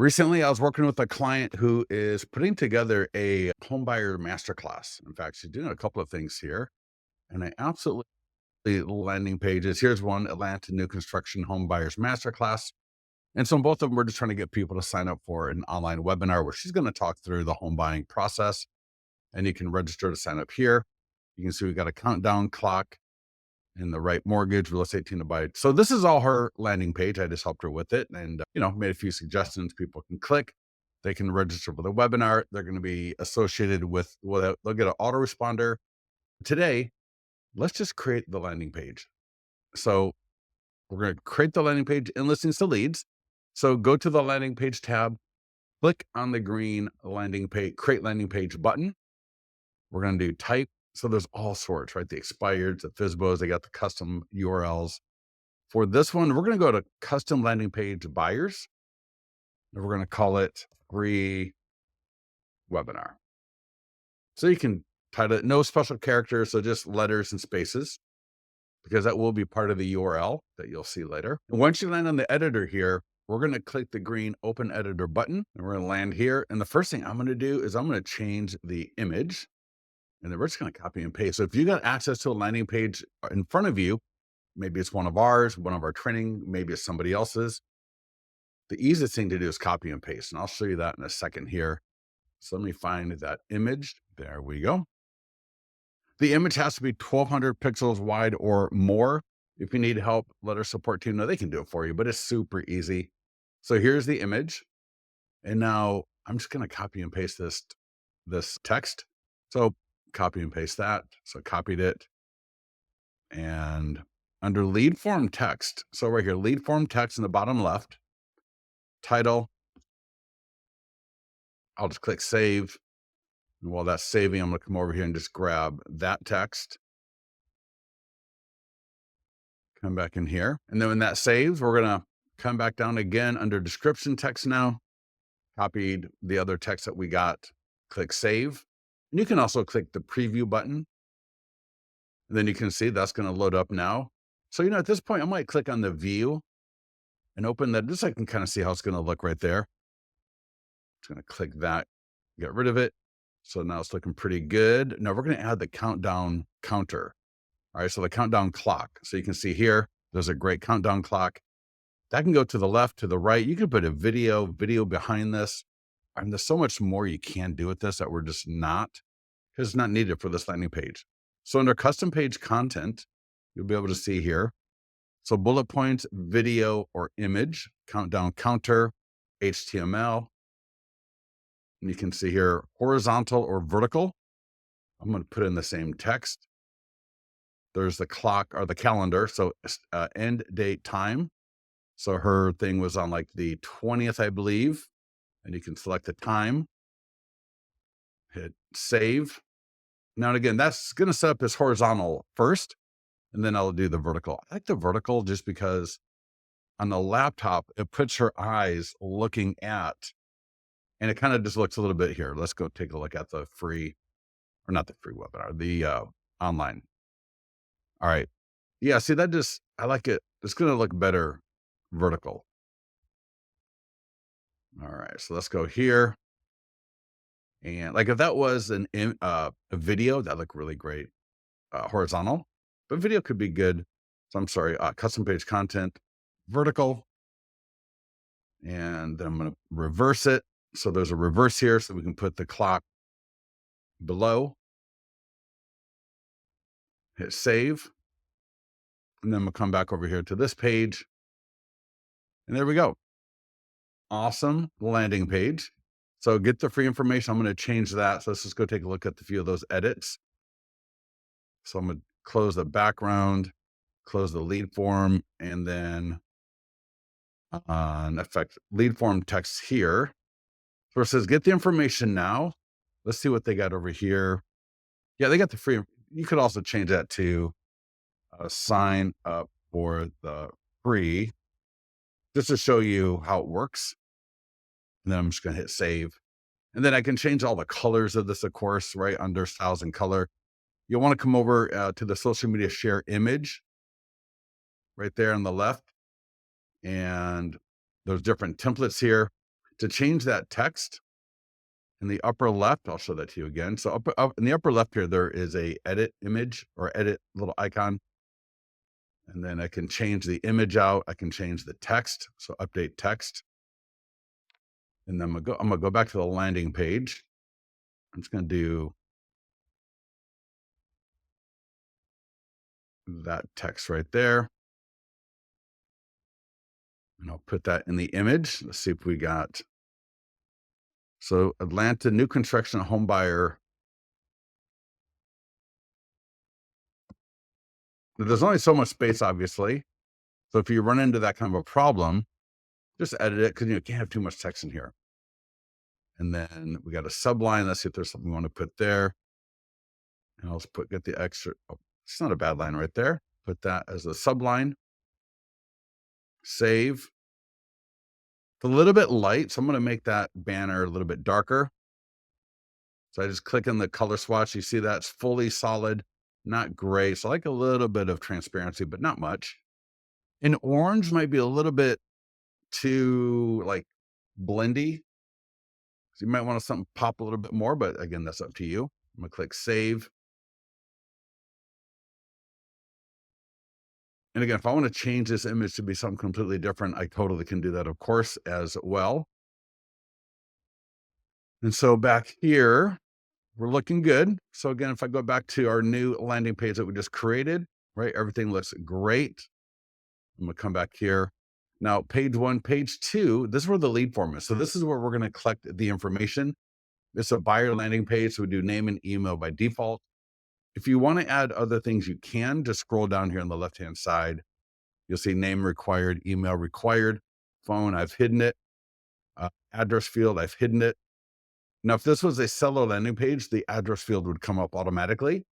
Recently, I was working with a client who is putting together a homebuyer masterclass. In fact, she's doing a couple of things here, and I absolutely landing pages. Here's one: Atlanta new construction home buyers masterclass. And so both of them, we're just trying to get people to sign up for an online webinar where she's going to talk through the home buying process, and you can register to sign up here. You can see we got a countdown clock in the right mortgage, real estate team to buy it. So this is all her landing page. I just helped her with it and, made a few suggestions people can click. They can register for the webinar. They're going to be associated with, well, they'll get an autoresponder. Today, let's just create the landing page. So we're going to create the landing page in listings to leads. So go to the landing page tab, click on the green landing page, create landing page button. We're going to do type. So there's all sorts, right? The expired, the FSBOs, they got the custom URLs. For this one, we're going to go to custom landing page buyers. And we're going to call it free webinar. So you can title it, no special characters, so just letters and spaces, because that will be part of the URL that you'll see later. And once you land on the editor here, we're going to click the green open editor button and we're going to land here. And the first thing I'm going to do is I'm going to change the image and then we're just going to copy and paste. So if you got access to a landing page in front of you, maybe it's one of ours, one of our training, maybe it's somebody else's. The easiest thing to do is copy and paste. And I'll show you that in a second here. So let me find that image. There we go. The image has to be 1200 pixels wide or more. If you need help, let our support team know. They can do it for you, but it's super easy. So here's the image. And now I'm just going to copy and paste this text. So copy and paste that. So copied it. And under lead form text, so right here, lead form text in the bottom left, title, I'll just click save. And while that's saving, I'm going to come over here and just grab that text. Come back in here. And then when that saves, we're going to come back down again under description text now. Copied the other text that we got, click save. And you can also click the preview button. And then you can see that's going to load up now. So, at this point, I might click on the view and open that just so I can kind of see how it's going to look right there. Just going to click that, get rid of it. So now it's looking pretty good. Now we're going to add the countdown counter. All right, so the countdown clock. So you can see here, there's a great countdown clock. That can go to the left, to the right. You can put a video behind this. And there's so much more you can do with this that we're just not, because it's not needed for this landing page. So under custom page content, you'll be able to see here. So bullet points, video or image, countdown counter, HTML. And you can see here, horizontal or vertical. I'm going to put in the same text. There's the clock or the calendar. So end date time. So her thing was on like the 20th, I believe. And you can select the time, hit save. Now, and again, that's going to set up this horizontal first, and then I'll do the vertical. I like the vertical just because on the laptop, it puts her eyes looking at, and it kind of just looks a little bit here. Let's go take a look at the free, or not the free webinar, the online. All right. Yeah, see, I like it. It's going to look better vertical. All right, so let's go here. And like if that was a video, that looked really great, horizontal, but video could be good. So I'm sorry, custom page content, vertical, and then I'm going to reverse it. So there's a reverse here, so we can put the clock below, hit save, and then we'll come back over here to this page, and there we go. Awesome landing page. So get the free information. I'm going to change that. So let's just go take a look at a few of those edits. So I'm going to close the background, close the lead form, and then on effect lead form text here. So it says, get the information now. Let's see what they got over here. Yeah, they got the free. You could also change that to sign up for the free, just to show you how it works. And then I'm just going to hit save. And then I can change all the colors of this, of course, right under styles and color. You'll want to come over to the social media share image right there on the left. And there's different templates here. To change that text in the upper left, I'll show that to you again. So up in the upper left here, there is a edit image or edit little icon. And then I can change the image out. I can change the text. So update text. And then I'm gonna go back to the landing page. I'm just gonna do that text right there. And I'll put that in the image. Let's see if we got. So Atlanta, new construction home buyer. There's only so much space, obviously. So if you run into that kind of a problem, just edit it because you can't have too much text in here. And then we got a subline. Let's see if there's something we want to put there. And I'll just get the extra. Oh, it's not a bad line right there. Put that as a subline. Save. It's a little bit light, so I'm going to make that banner a little bit darker. So I just click on the color swatch. You see that's fully solid, not gray. So I like a little bit of transparency, but not much. And orange might be a little bit too like blendy. So you might want something pop a little bit more, but again, that's up to you. I'm gonna click save. And again, if I want to change this image to be something completely different, I totally can do that, of course, as well. And so back here, we're looking good. So again, if I go back to our new landing page that we just created, right? Everything looks great. I'm gonna come back here. Now, page 1, page 2, this is where the lead form is. So this is where we're gonna collect the information. It's a buyer landing page, so we do name and email by default. If you wanna add other things, you can. Just scroll down here on the left-hand side. You'll see name required, email required, phone, I've hidden it. Address field, I've hidden it. Now, if this was a seller landing page, the address field would come up automatically.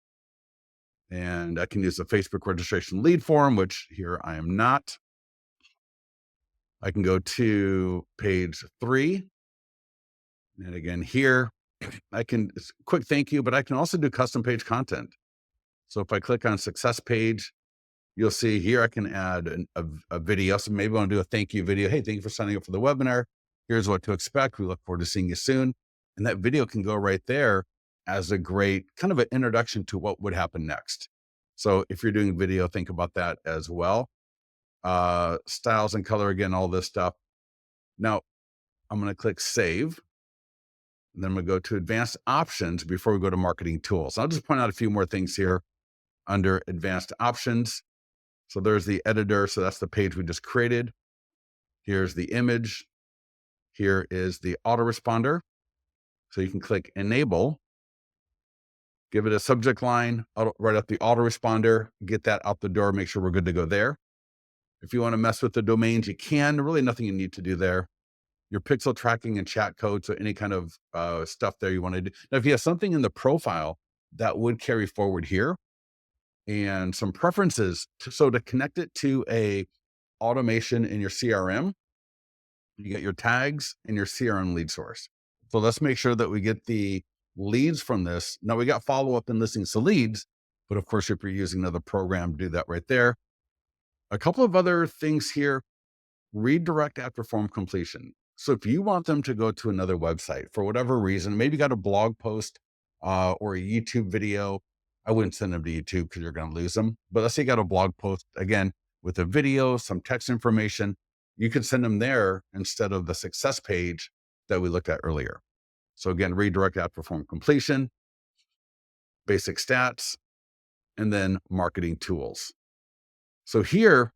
And I can use the Facebook registration lead form, which here I am not. I can go to page 3. And again, here, I can quick thank you, but I can also do custom page content. So if I click on success page, you'll see here I can add a video. So maybe I want to do a thank you video. Hey, thank you for signing up for the webinar. Here's what to expect. We look forward to seeing you soon. And that video can go right there as a great kind of an introduction to what would happen next. So if you're doing video, think about that as well. Styles and color, again, all this stuff. Now, I'm going to click save. And then I'm going to go to advanced options before we go to marketing tools. I'll just point out a few more things here under advanced options. So there's the editor. So that's the page we just created. Here's the image. Here is the autoresponder. So you can click enable, give it a subject line, write up the autoresponder, get that out the door, make sure we're good to go there. If you want to mess with the domains, you can. Really nothing you need to do there. Your pixel tracking and chat code, so any kind of stuff there you want to do. Now, if you have something in the profile that would carry forward here, and some preferences, so to connect it to a automation in your CRM, you get your tags and your CRM lead source. So let's make sure that we get the leads from this. Now we got follow-up and listings to leads, but of course, if you're using another program, do that right there. A couple of other things here, redirect after form completion. So if you want them to go to another website for whatever reason, maybe you got a blog post or a YouTube video, I wouldn't send them to YouTube because you're going to lose them. But let's say you got a blog post, again, with a video, some text information, you could send them there instead of the success page that we looked at earlier. So again, redirect after form completion, basic stats, and then marketing tools. So here,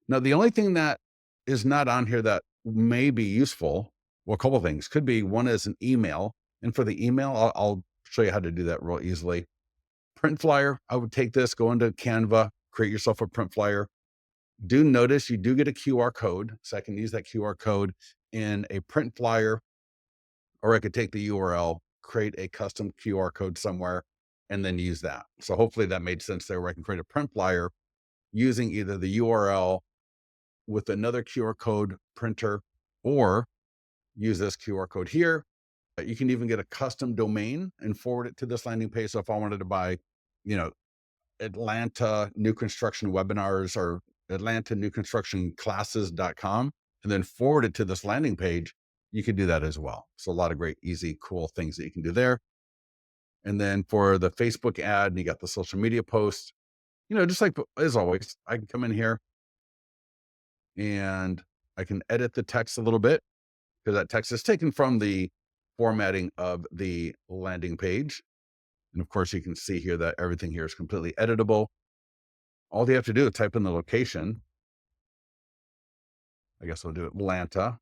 now the only thing that is not on here that may be useful, well, a couple of things. Could be one is an email. And for the email, I'll show you how to do that real easily. Print flyer, I would take this, go into Canva, create yourself a print flyer. Do notice you do get a QR code. So I can use that QR code in a print flyer, or I could take the URL, create a custom QR code somewhere, and then use that. So hopefully that made sense there, where I can create a print flyer using either the URL with another QR code printer, or use this QR code here. You can even get a custom domain and forward it to this landing page. So if I wanted to buy, Atlanta new construction webinars or Atlanta new construction classes.com, and then forward it to this landing page, you could do that as well. So a lot of great, easy, cool things that you can do there. And then for the Facebook ad, and you got the social media post, just like as always, I can come in here and I can edit the text a little bit because that text is taken from the formatting of the landing page. And of course, you can see here that everything here is completely editable. All you have to do is type in the location. I guess we'll do Atlanta.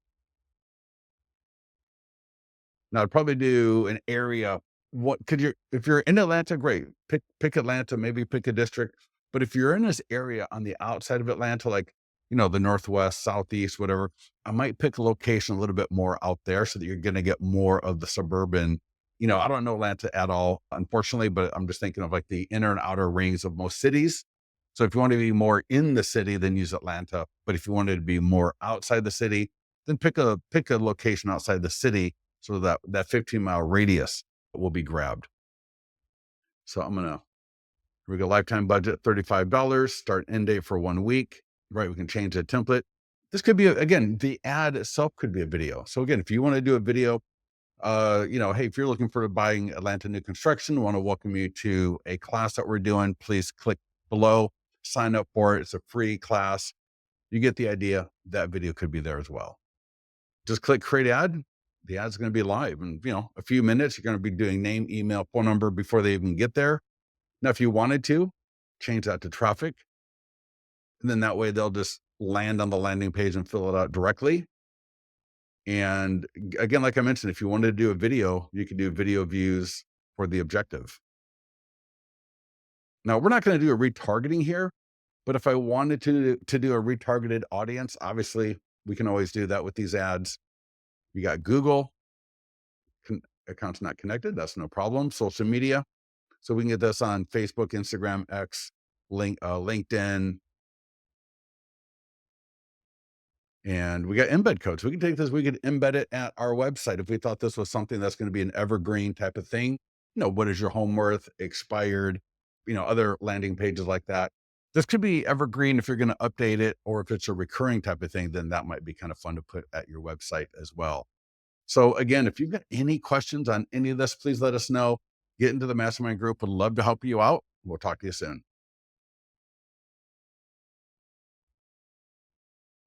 Now I'd probably do an area. What could you, if you're in Atlanta, great. Pick Atlanta, maybe pick a district. But if you're in this area on the outside of Atlanta, like the northwest, southeast, whatever, I might pick a location a little bit more out there so that you're going to get more of the suburban. I don't know Atlanta at all, unfortunately, but I'm just thinking of like the inner and outer rings of most cities. So if you want to be more in the city, then use Atlanta. But if you wanted to be more outside the city, then pick a location outside the city so that 15-mile radius will be grabbed. So here we go, lifetime budget, $35, start end date for 1 week, right? We can change the template. This could be, again, the ad itself could be a video. So again, if you want to do a video, hey, if you're looking for buying Atlanta new construction, want to welcome you to a class that we're doing, please click below, sign up for it. It's a free class. You get the idea. That video could be there as well. Just click create ad. The ad's going to be live in, a few minutes. You're going to be doing name, email, phone number before they even get there. Now, if you wanted to change that to traffic, and then that way they'll just land on the landing page and fill it out directly. And again, like I mentioned, if you wanted to do a video, you could do video views for the objective. Now, we're not going to do a retargeting here, but if I wanted to do a retargeted audience, obviously we can always do that with these ads. You got Google accounts not connected. That's no problem. Social media. So we can get this on Facebook, Instagram, X, LinkedIn. And we got embed codes. We can take this, we could embed it at our website if we thought this was something that's going to be an evergreen type of thing. What is your home worth, expired, other landing pages like that. This could be evergreen if you're going to update it, or if it's a recurring type of thing, then that might be kind of fun to put at your website as well. So again, if you've got any questions on any of this, please let us know. Get into the mastermind group. Would love to help you out. We'll talk to you soon.